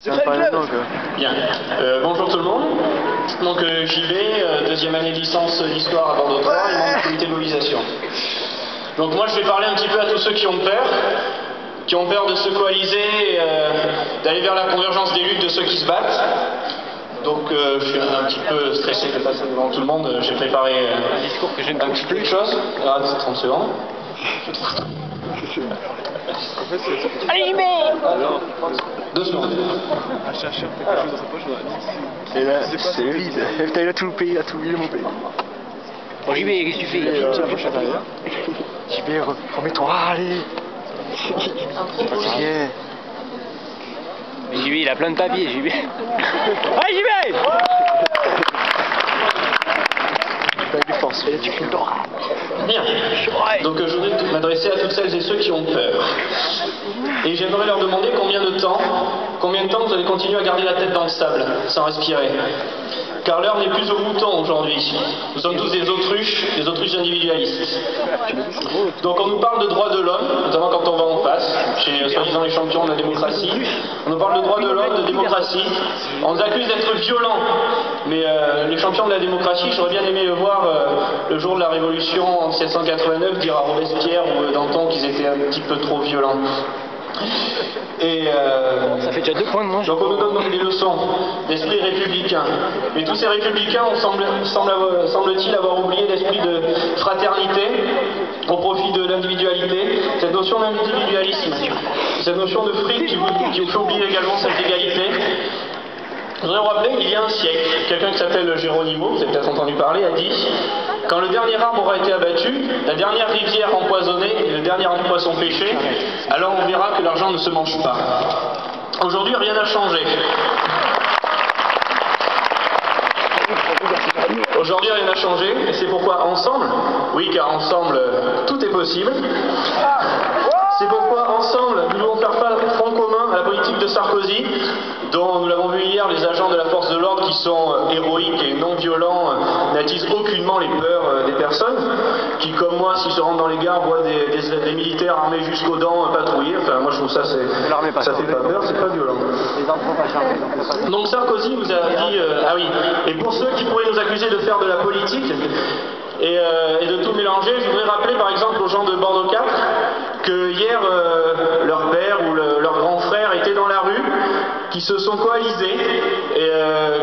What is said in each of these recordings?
C'est pas le club. Bien. Bonjour tout le monde. Donc JB, deuxième année de licence d'histoire à Bordeaux 3 et membre du comité de mobilisation. Donc moi je vais parler un petit peu à tous ceux qui ont peur de se coaliser, d'aller vers la convergence des luttes de ceux qui se battent. Donc je suis un petit peu stressé de passer devant tout le monde. J'ai préparé un discours que j'aime un petit peu de choses. Ah, 30 secondes. Allez, JB! Alors, 2 secondes. à chercher quelque chose dans sa poche, on a dit Et là, c'est vide. Putain, il a tout loupé, il a tout oublié mon pays. Bon, JB, qu'est-ce que tu fais? la poche à l'arrière. JB, remets-toi, allez! Fatigué. Mais JB, il a plein de papiers, JB. Allez, JB! T'as du force, fais du plus droit. Bien. Donc je voudrais m'adresser à toutes celles et ceux qui ont peur. Et j'aimerais leur demander combien de temps vous allez continuer à garder la tête dans le sable, sans respirer. Car l'heure n'est plus au mouton aujourd'hui. Nous sommes tous des autruches individualistes. Donc on nous parle de droits de l'homme, notamment quand on va en face, chez soi-disant les champions de la démocratie. On nous parle de droits de l'homme, de démocratie. On nous accuse d'être violents. Mais les champions de la démocratie, j'aurais bien aimé le voir le jour de la Révolution en 1789, dire à Robespierre ou Danton qu'ils étaient un petit peu trop violents. Et Ça fait déjà 2 points de moins. donc on nous donne donc des leçons d'esprit républicain. Mais tous ces républicains semble-t-il avoir oublié l'esprit de fraternité au profit de l'individualité. Cette notion d'individualisme, cette notion de fric qui vous fait oublier également cette égalité. Je voudrais vous rappeler, il y a un siècle, quelqu'un qui s'appelle Geronimo, vous avez peut-être entendu parler, a dit « Quand le dernier arbre aura été abattu, la dernière rivière empoisonnée et le dernier poisson pêché, alors on verra que l'argent ne se mange pas. » Aujourd'hui, rien n'a changé. Aujourd'hui, rien n'a changé, et c'est pourquoi ensemble, oui, car ensemble, tout est possible. C'est pourquoi ensemble, nous devons faire front commun à la politique de Sarkozy, dont, nous l'avons vu hier, les agents de la force de l'ordre qui sont héroïques et non violents n'attisent aucunement les peurs des personnes, qui, comme moi, s'ils se rendent dans les gares, voient des militaires armés jusqu'aux dents patrouiller. Enfin, moi je trouve ça, ça fait pas peur, c'est pas violent. Donc Sarkozy vous a dit, ah oui, et pour ceux qui pourraient nous accuser de faire de la politique, et de tout mélanger, je voudrais rappeler par exemple aux gens de Bordeaux 4 que hier leur père ou leur grand frère étaient dans la rue, qui se sont coalisés, et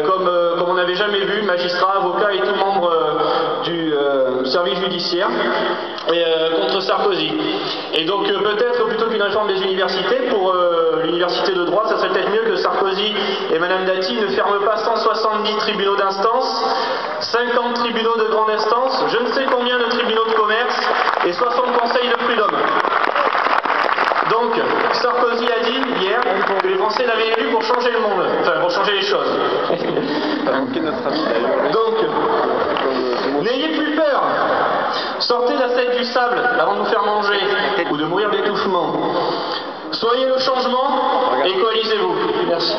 comme on n'avait jamais vu, magistrats, avocats et tout membre du service judiciaire, contre Sarkozy. Et donc peut-être plutôt qu'une réforme des universités, pour l'université de droit, ça serait peut-être mieux que Sarkozy et Madame Dati ne ferment pas 170 tribunaux d'instance, 50 tribunaux de grande instance, je ne sais combien de tribunaux de commerce et 60 conseils de prud'homme. Donc, Sarkozy a dit hier que les Français l'avaient élu pour changer le monde, enfin pour changer les choses. Donc, n'ayez plus peur. Sortez l'assiette du sable avant de nous faire manger ou de mourir d'étouffement. Soyez le changement et coalisez-vous. Merci.